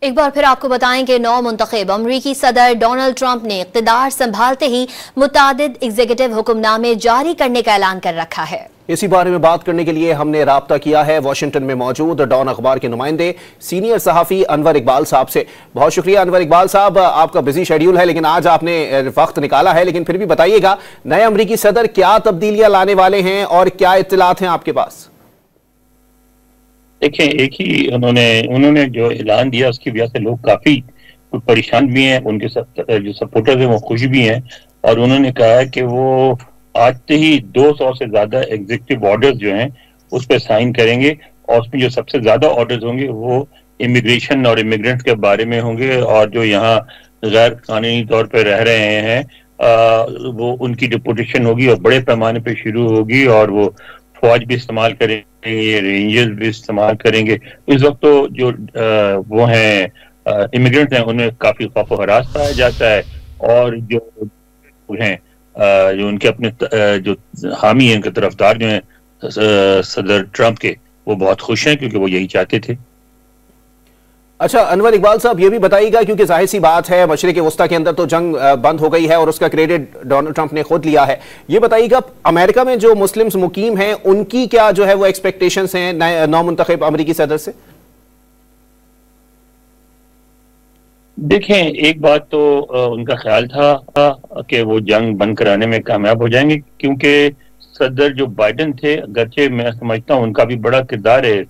एक बार फिर आपको बताएं कि नौ मुंतखब अमरीकी सदर डोनाल्ड ट्रंप ने इक़्तिदार संभालते ही मुतादिद एग्जीक्यूटिव हुक्मनामे जारी करने का ऐलान कर रखा है। इसी बारे में बात करने के लिए हमने राब्ता किया है वाशिंगटन में मौजूद डॉन अखबार के नुमाइंदे सीनियर सहाफ़ी अनवर इकबाल साहब से। बहुत शुक्रिया अनवर इकबाल साहब, आपका बिजी शेड्यूल है लेकिन आज आपने वक्त निकाला है। लेकिन फिर भी बताइएगा, नए अमरीकी सदर क्या तब्दीलियां लाने वाले हैं और क्या इत्तलात हैं आपके पास? देखें, एक ही उन्होंने जो ऐलान दिया उसकी वजह से लोग काफी परेशान भी हैं, उनके जो सपोर्टर्स हैं वो खुश भी हैं। और उन्होंने कहा है कि वो आज से ही 200 से ज्यादा एग्जीक्यूटिव ऑर्डर्स जो हैं उस पर साइन करेंगे और उसमें जो सबसे ज्यादा ऑर्डर्स होंगे वो इमिग्रेशन और इमिग्रेंट्स के बारे में होंगे। और जो यहाँ गैर कानूनी तौर पर रह रहे हैं वो उनकी डिपोटेशन होगी और बड़े पैमाने पर शुरू होगी और वो फौज भी इस्तेमाल करेंगे, रेंजर्स भी इस्तेमाल करेंगे। इस वक्त तो जो वो हैं इमिग्रेंट्स हैं उनमें काफी खौफ व हरास पाया जाता है। और जो हैं जो उनके अपने जो हामी हैं, उनके तरफदार जो हैं सदर ट्रंप के, वो बहुत खुश हैं क्योंकि वो यही चाहते थे। अच्छा अनवर इकबाल साहब, ये भी बताइएगा क्योंकि जाहिर सी बात है मशरिक वस्ता के अंदर तो जंग बंद हो गई है और उसका क्रेडिट डोनाल्ड ट्रंप ने खुद लिया है। ये बताइएगा अमेरिका में जो मुस्लिम्स मुकीम हैं उनकी क्या जो है वो एक्सपेक्टेशंस हैं नौ मुंतखब अमरीकी सदर से? देखें, एक बात तो उनका ख्याल था कि वो जंग बंद कराने में कामयाब हो जाएंगे क्योंकि सदर जो बाइडन थे, अगरचे मैं समझता हूँ उनका भी बड़ा किरदार है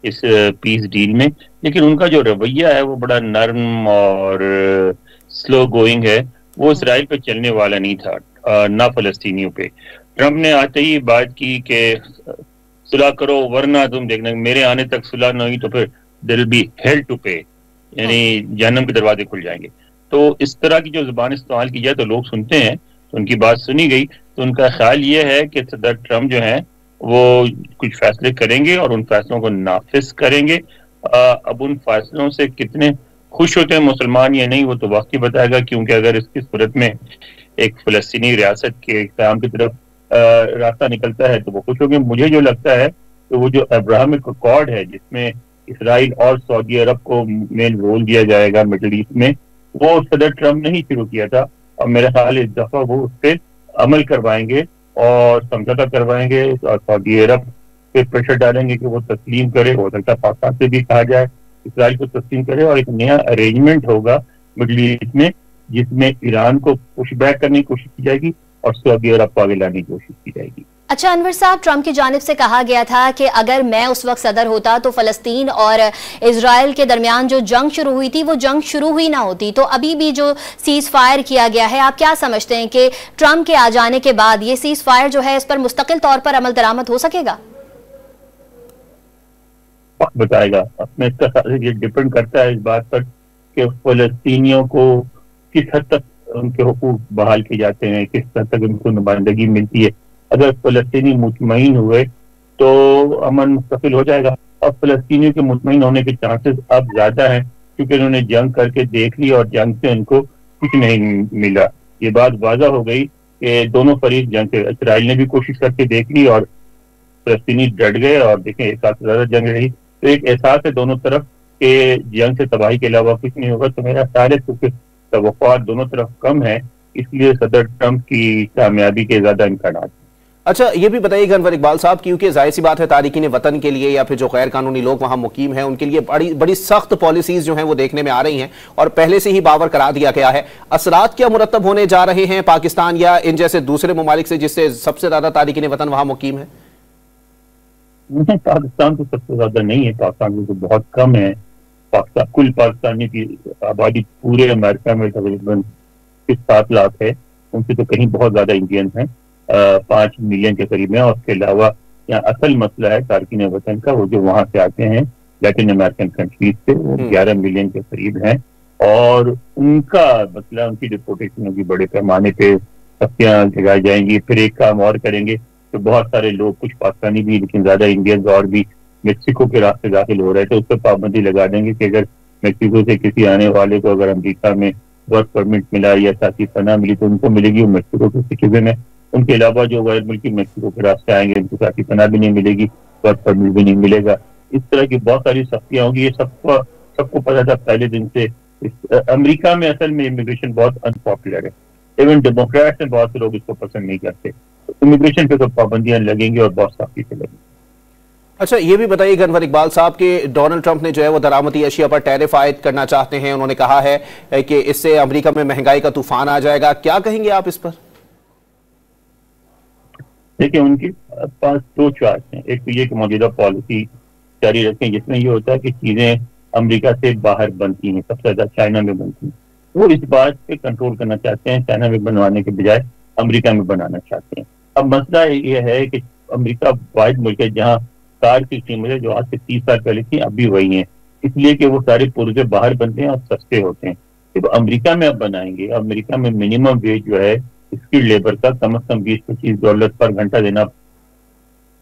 इस पीस डील में, लेकिन उनका जो रवैया है वो बड़ा नर्म और स्लो गोइंग है। वो इसराइल पे चलने वाला नहीं था, ना फलस्तीनियों पे। ट्रंप ने आते ही बात की कि सुलह करो वरना तुम देखना मेरे आने तक सुलह नहीं हुई तो फिर there will be hell to pay, यानी जहन्नम के दरवाजे खुल जाएंगे। तो इस तरह की जो जुबान इस्तेमाल की जाए तो लोग सुनते हैं, तो उनकी बात सुनी गई। तो उनका ख्याल ये है कि सदर ट्रंप जो है वो कुछ फैसले करेंगे और उन फैसलों को नाफिज करेंगे। अब उन फैसलों से कितने खुश होते हैं मुसलमान या नहीं वो तो वक्त ही बताएगा, क्योंकि अगर इसकी सूरत में एक फलस्तीनी रियासत के क़याम की तरफ रास्ता निकलता है तो वो खुश होंगे। मुझे जो लगता है तो वो जो अब्राहमिक अकॉर्ड है जिसमें इसराइल और सऊदी अरब को मेन रोल दिया जाएगा मिडिल ईस्ट में, वो सदर ट्रंप ने ही शुरू किया था और मेरा ख्याल इस दफा वो उस पर अमल करवाएंगे और समझौता करवाएंगे और सऊदी अरब पे प्रेशर डालेंगे कि वो तस्लीम करे। हो सकता है पाकिस्तान से भी कहा जाए इसराइल को तस्लीम करे और एक नया अरेंजमेंट होगा मिडिल ईस्ट में जिसमें ईरान को पुश बैक करने की कोशिश की जाएगी और सऊदी अरब को आगे लाने की कोशिश की जाएगी। अच्छा अनवर साहब, ट्रंप की जानिब से कहा गया था कि अगर मैं उस वक्त सदर होता तो फलस्तीन और इजराइल के दरमियान जो जंग शुरू हुई थी वो जंग शुरू ही ना होती। तो अभी भी जो सीज फायर किया गया है, आप क्या समझते हैं कि ट्रंप के आ जाने के बाद ये सीज फायर जो है इस पर मुस्तकिल तौर पर अमल दरामद हो सकेगा? वक्त बताएगा। अपने ये डिपेंड करता है इस बात पर कि फलस्तीनियों को किस हद तक उनके हुकूक बहाल किए जाते हैं, किस हद तक उनको नुमाइंदगी मिलती है। अगर फलस्तीनी मुतमईन हुए तो अमन मुस्तकिल हो जाएगा और फलस्तीनियों के मुतमईन होने के चांसेस अब ज्यादा हैं क्योंकि उन्होंने जंग करके देख ली और जंग से उनको कुछ नहीं मिला। ये बात वाज़ा हो गई कि दोनों फरीक जंग से, इसराइल ने भी कोशिश करके देख ली और फलस्तीनी डट गए और देखें एक साल से ज्यादा जंग रही। तो एक एहसास है दोनों तरफ के जंग से तबाही के अलावा कुछ नहीं होगा। तो मेरा ख्याल है क्योंकि तवक्कुआत दोनों तरफ कम है इसलिए सदर ट्रंप की कामयाबी के ज्यादा इम्कान। अच्छा ये भी बताइएगा अनवर इकबाल साहब, क्योंकि जाहिर सी बात है तारिकीन वतन के लिए या फिर जो गैर कानूनी लोग वहां मुकीम हैं उनके लिए बड़ी बड़ी सख्त पॉलिसीज जो हैं वो देखने में आ रही हैं और पहले से ही बावर करा दिया गया है। असरात क्या मुरतब होने जा रहे हैं पाकिस्तान या इन जैसे दूसरे ममालिक से जिससे सबसे ज्यादा तारिकीन वतन वहां मुकीम है? पाकिस्तान तो सबसे ज्यादा नहीं है, पाकिस्तान में तो बहुत कम है। पाकिस्तान कुल पाकिस्तानी की आबादी पूरे अमेरिका में तकरीबन 7 लाख है, उनसे तो कहीं बहुत ज्यादा इंडियन हैं, 5 मिलियन के करीब है। और उसके अलावा यहाँ असल मसला है तारकीन वतन का, वो जो वहां से आते हैं लैटिन अमेरिकन कंट्रीज से, वो 11 मिलियन के करीब हैं और उनका मसला, उनकी डिपोर्टेशन होगी, बड़े पैमाने पे सख्तियां लगाई जाएंगी। फिर एक काम और करेंगे तो बहुत सारे लोग, कुछ पाकिस्तानी भी लेकिन ज्यादा इंडियंस और भी मेक्सिको के रास्ते दाखिल हो रहे थे, उस पर पाबंदी लगा देंगे कि अगर मेक्सिको से किसी आने वाले को अगर अमेरिका में वर्क परमिट मिला या साथी पनाह मिली तो उनको मिलेगी, वो मेक्सिको के सिटीजन है। उनके अलावा जो गैर मुल्की मेक्सिको के रास्ते आएंगे उनको साथी पनाह भी नहीं मिलेगी, वर्क परमिट भी नहीं मिलेगा। इस तरह की बहुत सारी सख्तियां होंगी। ये सब सबको पता था पहले दिन से। अमेरिका में असल में इमिग्रेशन बहुत अनपॉपुलर है, इवन डेमोक्रेट्स में बहुत से लोग इसको पसंद नहीं करते। इमिग्रेशन पे तो पाबंदियां लगेंगी और बहुत सख्ती से लगेंगी। अच्छा, ये भी बताइए अनवर इकबाल साहब कि डोनाल्ड ट्रंप ने जो है वो दरामदी अशिया पर टैरिफ आयद करना चाहते हैं। उन्होंने कहा है कि इससे अमेरिका में महंगाई का तूफान आ जाएगा। क्या कहेंगे आप इस पर? देखिए, उनके पास दो चॉइस हैं। एक तो ये कि मौजूदा पॉलिसी जारी रखें जिसमें ये होता है कि चीजें अमेरिका से बाहर बनती हैं, सबसे ज्यादा चाइना में बनती हैं। वो इस बात पे कंट्रोल करना चाहते हैं, चाइना में बनवाने के बजाय अमेरिका में बनाना चाहते हैं। अब मसला ये है कि अमेरिका वाहिद मुल्क है जहाँ कार की कीमतें जो आज से 30 साल पहले थी अब भी वही हैं, इसलिए कि वो सारे पुर्जे बाहर बनते हैं और सस्ते होते हैं। तो अमेरिका में अब बनाएंगे, अमेरिका में मिनिमम वेज जो है स्किल्ड लेबर का कम से कम $20-25 पर घंटा देना